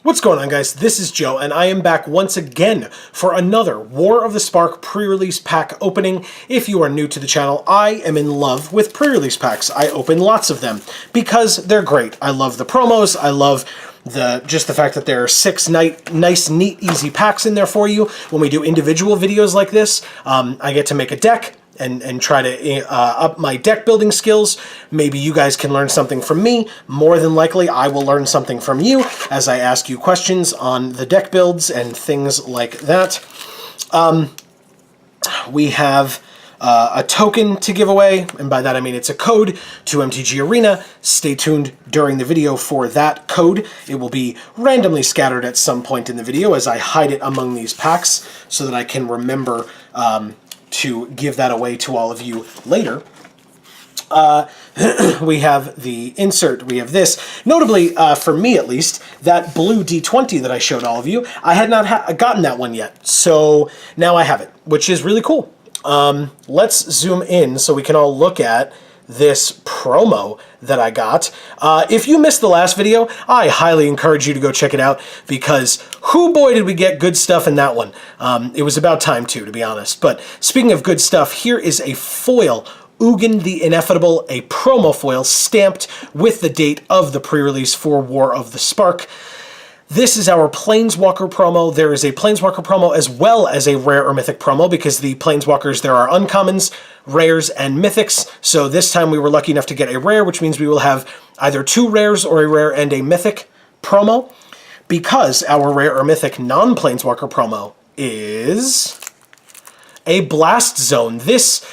What's going on, guys? This is Joe, and I am back once again for another War of the Spark pre-release pack opening. If you are new to the channel, I am in love with pre-release packs. I open lots of them because they're great. I love the promos. I love just the fact that there are six nice, neat, easy packs in there for you. When we do individual videos like this, I get to make a deck and try to up my deck building skills. Maybe you guys can learn something from me. More than likely, I will learn something from you as I ask you questions on the deck builds and things like that. We have a token to give away, and by that I mean it's a code to MTG Arena. Stay tuned during the video for that code. It will be randomly scattered at some point in the video as I hide it among these packs so that I can remember to give that away to all of you later. We have the insert, we have this. Notably, for me at least, that blue D20 that I showed all of you, I had not gotten that one yet, so now I have it, which is really cool. Let's zoom in so we can all look at this promo that I got. If you missed the last video, I highly encourage you to go check it out because whoo boy did we get good stuff in that one. It was about time too, to be honest. But speaking of good stuff, here is a foil Ugin the Ineffable, a promo foil stamped with the date of the pre-release for War of the Spark. This is our Planeswalker promo. There is a Planeswalker promo as well as a rare or mythic promo because the Planeswalkers, there are uncommons, rares, and mythics. So this time we were lucky enough to get a rare, which means we will have either two rares or a rare and a mythic promo. Because our rare or mythic non-Planeswalker promo is a Blast Zone. This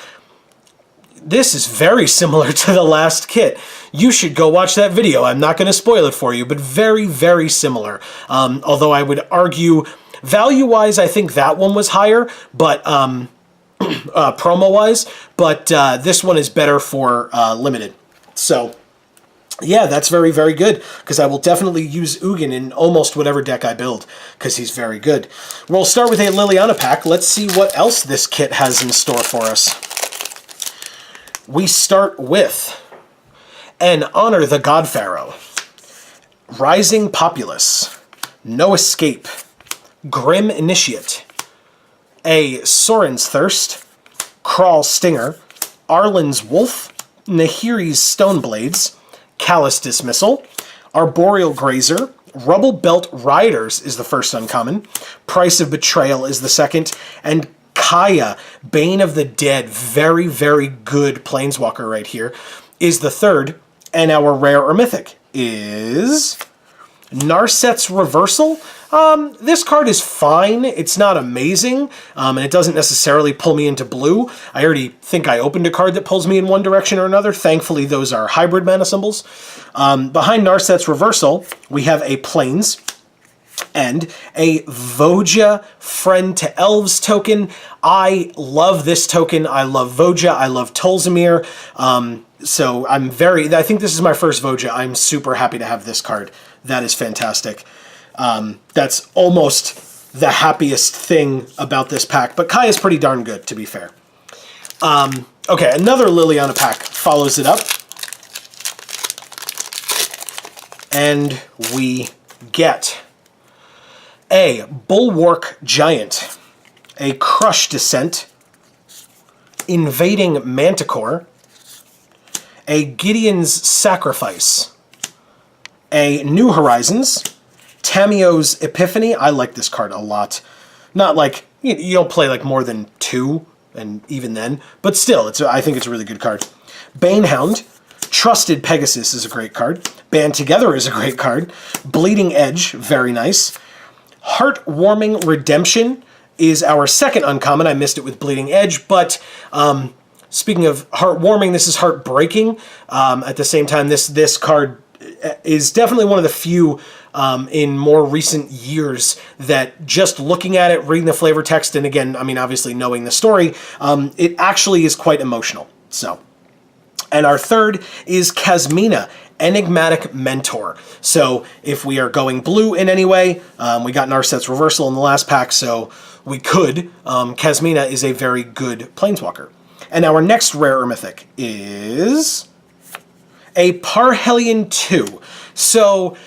is very similar to the last kit. You should go watch that video. I'm not going to spoil it for you, but very, very similar. Although I would argue, value-wise, I think that one was higher, but promo-wise, but this one is better for limited. So, yeah, that's very, very good, because I will definitely use Ugin in almost whatever deck I build, because he's very good. We'll start with a Liliana pack. Let's see what else this kit has in store for us. We start with an Honor the God Pharaoh, Rising Populace, No Escape, Grim Initiate, a Sorin's Thirst, Crawl Stinger, Arlen's Wolf, Nahiri's Stoneblades, Callous Dismissal, Arboreal Grazer, Rubble Belt Riders is the first uncommon, Price of Betrayal is the second, and Kaya, Bane of the Dead, very, very good Planeswalker right here, is the third, and our rare or mythic is Narset's Reversal. This card is fine. It's not amazing, and it doesn't necessarily pull me into blue. I already think I opened a card that pulls me in one direction or another. Thankfully, those are hybrid mana symbols. Behind Narset's Reversal, we have a Plains and a Voja Friend to Elves token. I love this token. I love Voja. I love Tolzamir. So I think this is my first Voja. I'm super happy to have this card. That is fantastic. That's almost the happiest thing about this pack. But Kai is pretty darn good, to be fair. Okay, another Liliana pack follows it up. And we get a Bulwark Giant, a Crush Descent, Invading Manticore, a Gideon's Sacrifice, a New Horizons, Tamio's Epiphany. I like this card a lot. Not like, you don't play like more than two, and even then, but still, I think it's a really good card. Banehound, Trusted Pegasus is a great card. Band Together is a great card. Bleeding Edge, very nice. Heartwarming Redemption is our second uncommon. I missed it with Bleeding Edge, but speaking of heartwarming, this is heartbreaking. At the same time, this card is definitely one of the few in more recent years that just looking at it, reading the flavor text, and again, I mean, obviously knowing the story, it actually is quite emotional. So, and our third is Kasmina, Enigmatic Mentor. So if we are going blue in any way, we got Narset's Reversal in the last pack, so we could. Kasmina is a very good Planeswalker. And our next rare or mythic is a Parhelion 2. So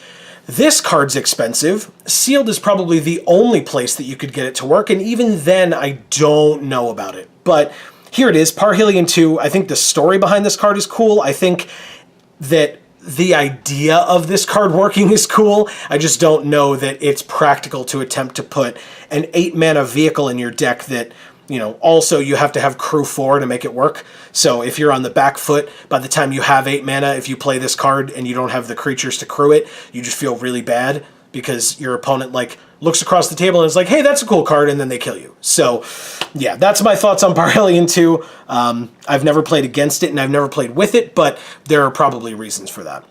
This card's expensive. Sealed is probably the only place that you could get it to work, and even then, I don't know about it. But here it is, Parhelion 2. I think the story behind this card is cool. I think that the idea of this card working is cool. I just don't know that it's practical to attempt to put an 8-mana vehicle in your deck that, also you have to have crew 4 to make it work. So if you're on the back foot, by the time you have 8 mana, if you play this card and you don't have the creatures to crew it, you just feel really bad because your opponent looks across the table and is like, hey, that's a cool card, and then they kill you. So yeah, that's my thoughts on Parhelion 2. I've never played against it and I've never played with it, but there are probably reasons for that.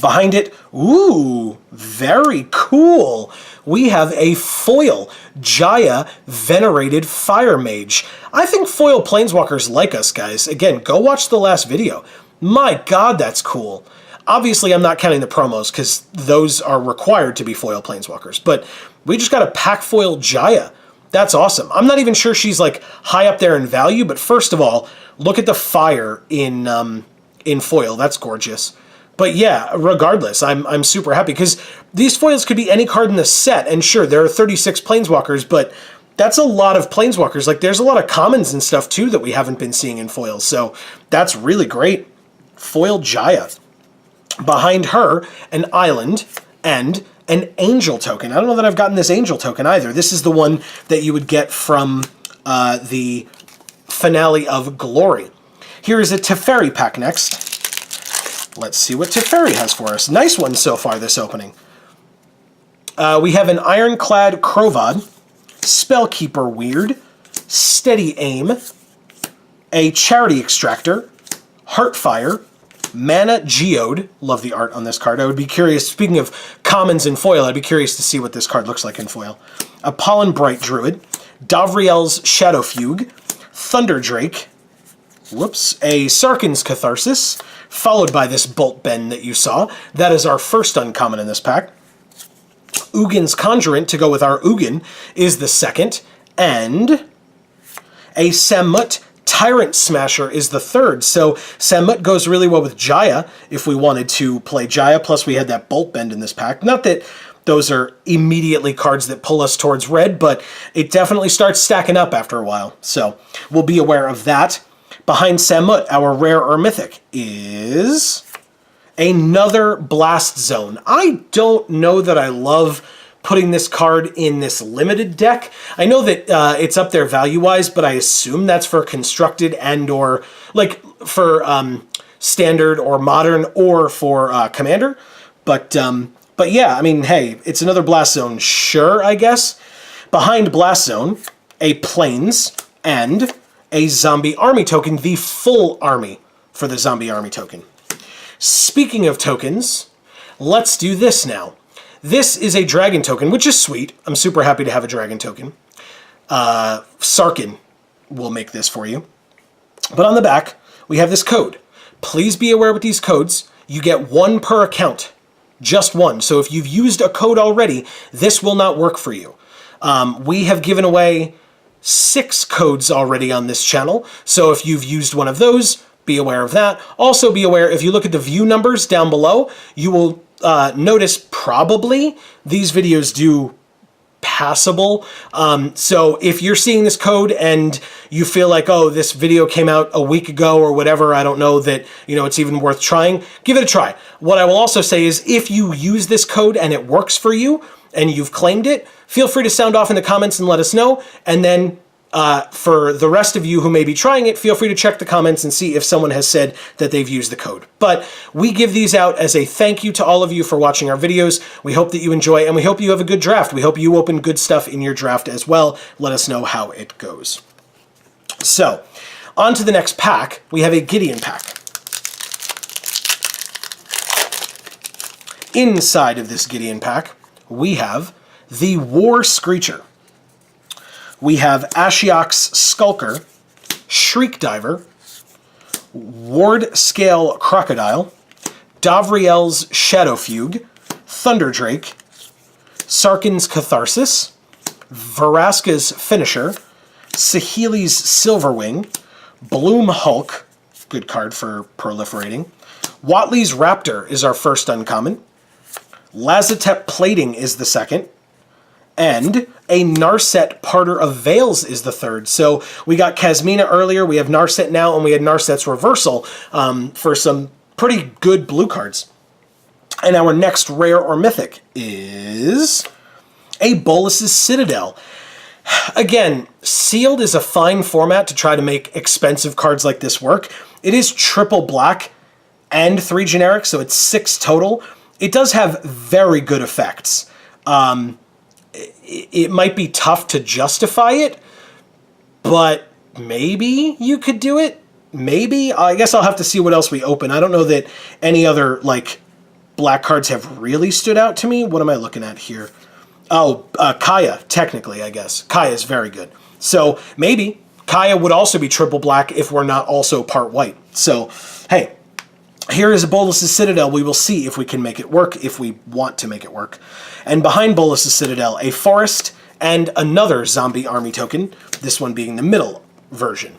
Behind it, ooh, very cool. We have a foil Jaya Venerated Fire Mage. I think foil planeswalkers like us, guys. Again, go watch the last video. My God, that's cool. Obviously, I'm not counting the promos because those are required to be foil planeswalkers, but we just got a pack foil Jaya. That's awesome. I'm not even sure she's high up there in value, but first of all, look at the fire in foil. That's gorgeous. But yeah, regardless, I'm super happy because these foils could be any card in the set. And sure, there are 36 planeswalkers, but that's a lot of planeswalkers. There's a lot of commons and stuff too that we haven't been seeing in foils. So that's really great. Foil Jaya. Behind her, an island and an angel token. I don't know that I've gotten this angel token either. This is the one that you would get from the finale of Glory. Here is a Teferi pack next. Let's see what Teferi has for us. Nice one so far this opening. We have an Ironclad Crovad, Spellkeeper Weird, Steady Aim, a Charity Extractor, Heartfire, Mana Geode. Love the art on this card. I would be curious, speaking of commons in foil, I'd be curious to see what this card looks like in foil. A Pollen Bright Druid, Davriel's Shadow Fugue, Thunder Drake, a Sarkhan's Catharsis, followed by this Bolt Bend that you saw. That is our first uncommon in this pack. Ugin's Conjurant, to go with our Ugin, is the second. And a Samut Tyrant Smasher is the third. So Samut goes really well with Jaya if we wanted to play Jaya. Plus we had that Bolt Bend in this pack. Not that those are immediately cards that pull us towards red, but it definitely starts stacking up after a while. So we'll be aware of that. Behind Samut, our rare or mythic, is another Blast Zone. I don't know that I love putting this card in this limited deck. I know that it's up there value-wise, but I assume that's for constructed and or for standard or modern or for commander. But yeah, I mean, hey, it's another Blast Zone, sure, I guess. Behind Blast Zone, a Plains and a Zombie Army token, the full army for the Zombie Army token. Speaking of tokens, let's do this now. This is a dragon token, which is sweet. I'm super happy to have a dragon token. Sarkhan will make this for you. But on the back, we have this code. Please be aware with these codes, you get one per account. Just one. So if you've used a code already, this will not work for you. We have given away 6 codes already on this channel. So if you've used one of those, be aware of that. Also be aware, if you look at the view numbers down below, you will notice probably these videos do passable. So if you're seeing this code and you feel like, oh, this video came out a week ago or whatever, I don't know that, it's even worth trying, give it a try. What I will also say is if you use this code and it works for you and you've claimed it, feel free to sound off in the comments and let us know. And then for the rest of you who may be trying it, feel free to check the comments and see if someone has said that they've used the code. But we give these out as a thank you to all of you for watching our videos. We hope that you enjoy, and we hope you have a good draft. We hope you open good stuff in your draft as well. Let us know how it goes. So, on to the next pack. We have a Gideon pack. Inside of this Gideon pack, we have the War Screecher. We have Ashiok's Skulker, Shriek Diver, Ward Scale Crocodile, Davriel's Shadow Fugue, Thunder Drake, Sarkhan's Catharsis, Vraska's Finisher, Saheeli's Silverwing, Bloom Hulk, good card for proliferating, Watley's Raptor is our first uncommon, Lazotep Plating is the second. And a Narset Parter of Veils is the third. So we got Kasmina earlier, we have Narset now, and we had Narset's Reversal for some pretty good blue cards. And our next rare or mythic is a Bolas's Citadel. Again, sealed is a fine format to try to make expensive cards like this work. It is triple black and 3 generic, so it's 6 total. It does have very good effects. It might be tough to justify it, but maybe you could do it. Maybe. I guess I'll have to see what else we open. I don't know that any other, like, black cards have really stood out to me. What am I looking at here? Oh, Kaya, technically, I guess. Kaya is very good. So maybe Kaya would also be triple black if we're not also part white. So, hey, here is a Bolas's Citadel. We will see if we can make it work, if we want to make it work. And behind Bolas's Citadel, a Forest and another Zombie Army token, this one being the middle version.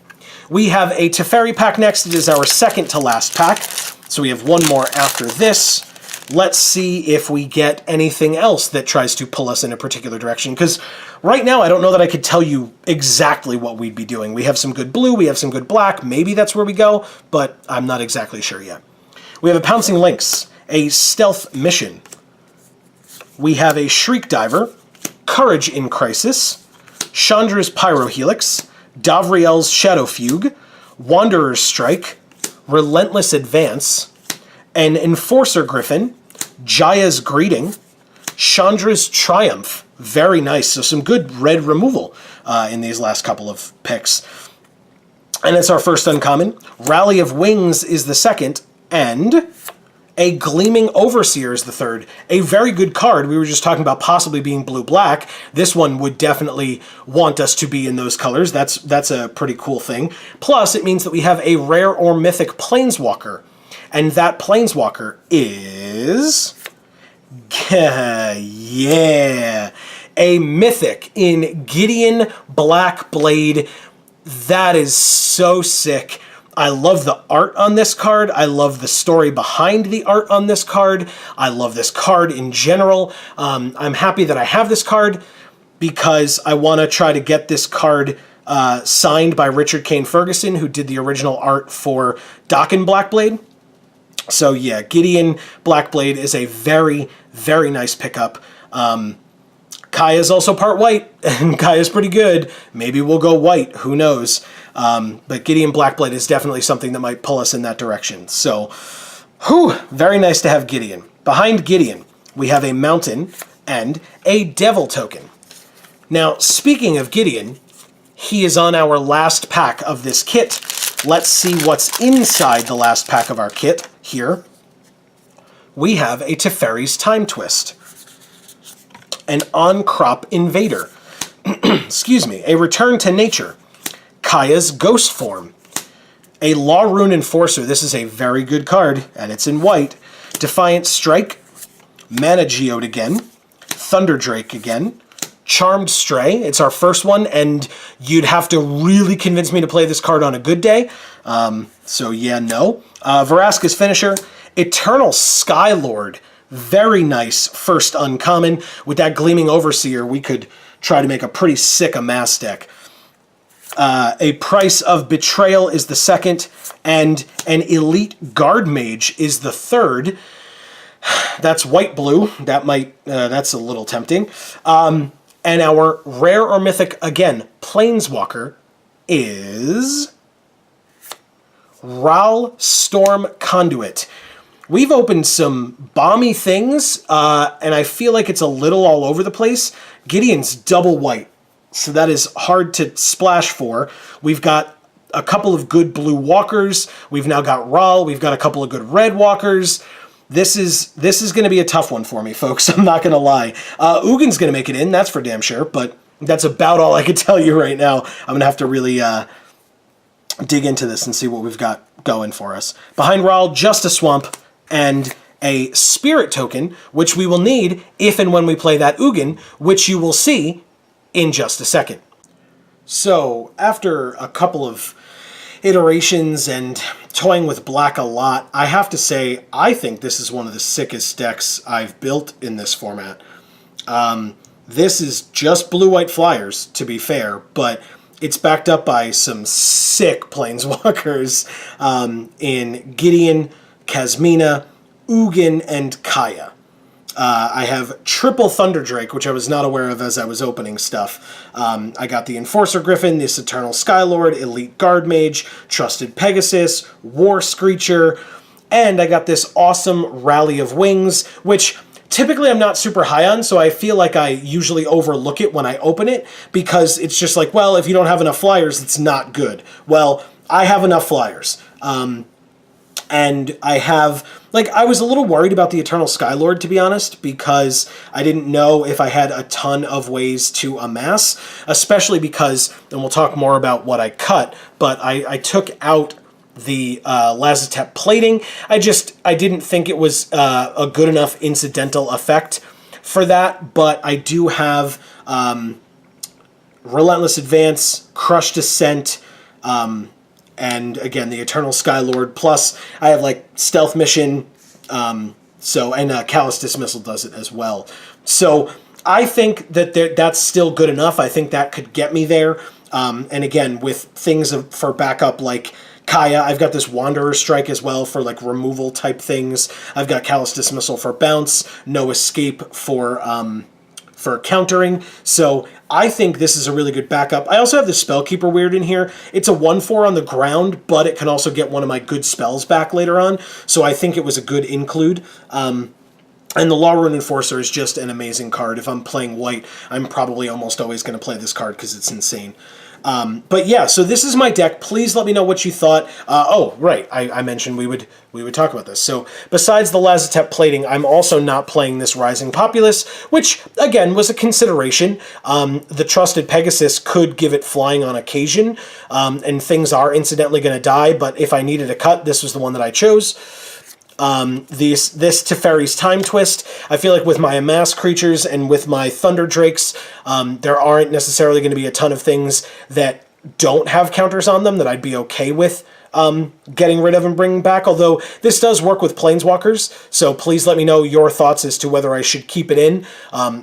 We have a Teferi pack next. It is our second to last pack. So we have one more after this. Let's see if we get anything else that tries to pull us in a particular direction, because right now I don't know that I could tell you exactly what we'd be doing. We have some good blue, we have some good black, maybe that's where we go, but I'm not exactly sure yet. We have a Pouncing Lynx, a Stealth Mission. We have a Shriek Diver, Courage in Crisis, Chandra's Pyrohelix, Davriel's Shadow Fugue, Wanderer's Strike, Relentless Advance, an Enforcer Griffin, Jaya's Greeting, Chandra's Triumph. Very nice. So some good red removal in these last couple of picks. And it's our first uncommon. Rally of Wings is the second, and a Gleaming Overseer is the third. A very good card. We were just talking about possibly being blue-black. This one would definitely want us to be in those colors. That's a pretty cool thing. Plus, it means that we have a rare or mythic Planeswalker. And that Planeswalker is... yeah! A mythic in Gideon Blackblade. That is so sick. I love the art on this card. I love the story behind the art on this card. I love this card in general. I'm happy that I have this card because I want to try to get this card signed by Richard Kane Ferguson, who did the original art for Dokken Blackblade. So yeah, Gideon Blackblade is a very, very nice pickup. Kaya is also part white, and Kaya's pretty good. Maybe we'll go white, who knows. But Gideon Blackblade is definitely something that might pull us in that direction. So, very nice to have Gideon. Behind Gideon, we have a Mountain and a Devil token. Now, speaking of Gideon, he is on our last pack of this kit. Let's see what's inside the last pack of our kit here. We have a Teferi's Time Twist, an On-Crop Invader, excuse me, a Return to Nature, Kaya's Ghost Form, a Law Rune Enforcer. This is a very good card, and it's in white. Defiant Strike, Mana Geode again, Thunder Drake again, Charmed Stray. It's our first one, and you'd have to really convince me to play this card on a good day. So yeah, no. Vraska's Finisher, Eternal Skylord. Very nice first uncommon. With that Gleaming Overseer, we could try to make a pretty sick amass deck. A Price of Betrayal is the second, and an Elite Guard Mage is the third. That's white-blue. That's a little tempting. And our rare or mythic, again, Planeswalker, is Ral Storm Conduit. We've opened some bomby things, and I feel like it's a little all over the place. Gideon's double white, so that is hard to splash for. We've got a couple of good blue walkers. We've now got Ral. We've got a couple of good red walkers. This is going to be a tough one for me, folks. I'm not going to lie. Ugin's going to make it in, that's for damn sure, but that's about all I can tell you right now. I'm going to have to really dig into this and see what we've got going for us. Behind Ral, just a Swamp and a Spirit token, which we will need if and when we play that Ugin, which you will see in just a second. So, after a couple of iterations and toying with black a lot, I have to say, I think this is one of the sickest decks I've built in this format. This is just blue-white flyers, to be fair, but it's backed up by some sick planeswalkers in Gideon, Kasmina, Ugin, and Kaya. I have triple Thunderdrake, which I was not aware of as I was opening stuff. I got the Enforcer Griffin, this Eternal Skylord, Elite Guard Mage, Trusted Pegasus, War Screecher, and I got this awesome Rally of Wings, which typically I'm not super high on, so I feel like I usually overlook it when I open it, because it's just like, well, if you don't have enough flyers, it's not good. Well, I have enough flyers. And I have, like, I was a little worried about the Eternal Skylord, to be honest, because I didn't know if I had a ton of ways to amass, especially because, and we'll talk more about what I cut, but I took out the Lazotep plating. I didn't think it was a good enough incidental effect for that, but I do have Relentless Advance, Crushed Descent, and again, the Eternal Skylord, plus I have like Stealth Mission, and Callous Dismissal does it as well. So I think that that's still good enough. I think that could get me there. And again, with things for backup like Kaya, I've got this Wanderer Strike as well for like removal type things. I've got Callous Dismissal for bounce, No Escape for countering. So I think this is a really good backup. I also have the Spellkeeper Weird in here. It's a 1/4 on the ground, but it can also get one of my good spells back later on. So I think it was a good include. And the Law Rune Enforcer is just an amazing card. If I'm playing white, I'm probably almost always going to play this card because it's insane. But yeah, so this is my deck. Please let me know what you thought. Oh, right, I mentioned we would talk about this. So besides the Lazotep plating, I'm also not playing this Rising Populace, which, again, was a consideration. The Trusted Pegasus could give it flying on occasion, and things are incidentally going to die, but if I needed a cut, this was the one that I chose. This Teferi's Time Twist, I feel like with my Amass creatures and with my Thunder Drakes, there aren't necessarily going to be a ton of things that don't have counters on them that I'd be okay with getting rid of and bringing back, although this does work with Planeswalkers, so please let me know your thoughts as to whether I should keep it in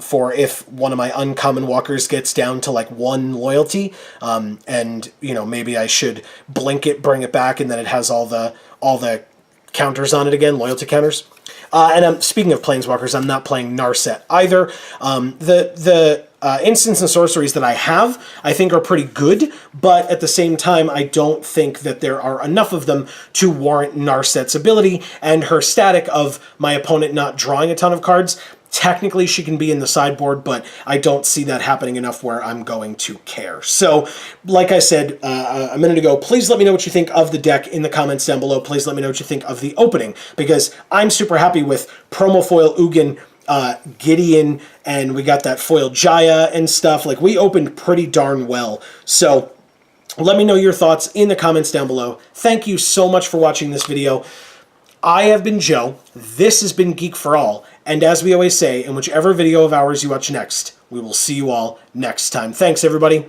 for if one of my uncommon walkers gets down to like 1 loyalty, and, you know, maybe I should blink it, bring it back, and then it has all the counters on it again, loyalty counters. And speaking of Planeswalkers, I'm not playing Narset either. The instants and sorceries that I have, I think are pretty good, but at the same time, I don't think that there are enough of them to warrant Narset's ability, and her static of my opponent not drawing a ton of cards. Technically, she can be in the sideboard, but I don't see that happening enough where I'm going to care. So, like I said a minute ago, please let me know what you think of the deck in the comments down below. Please let me know what you think of the opening, because I'm super happy with promo foil Ugin, Gideon, and we got that foil Jaya and stuff. Like, we opened pretty darn well. So, let me know your thoughts in the comments down below. Thank you so much for watching this video. I have been Joe, this has been Geek for All, and as we always say, in whichever video of ours you watch next, we will see you all next time. Thanks, everybody.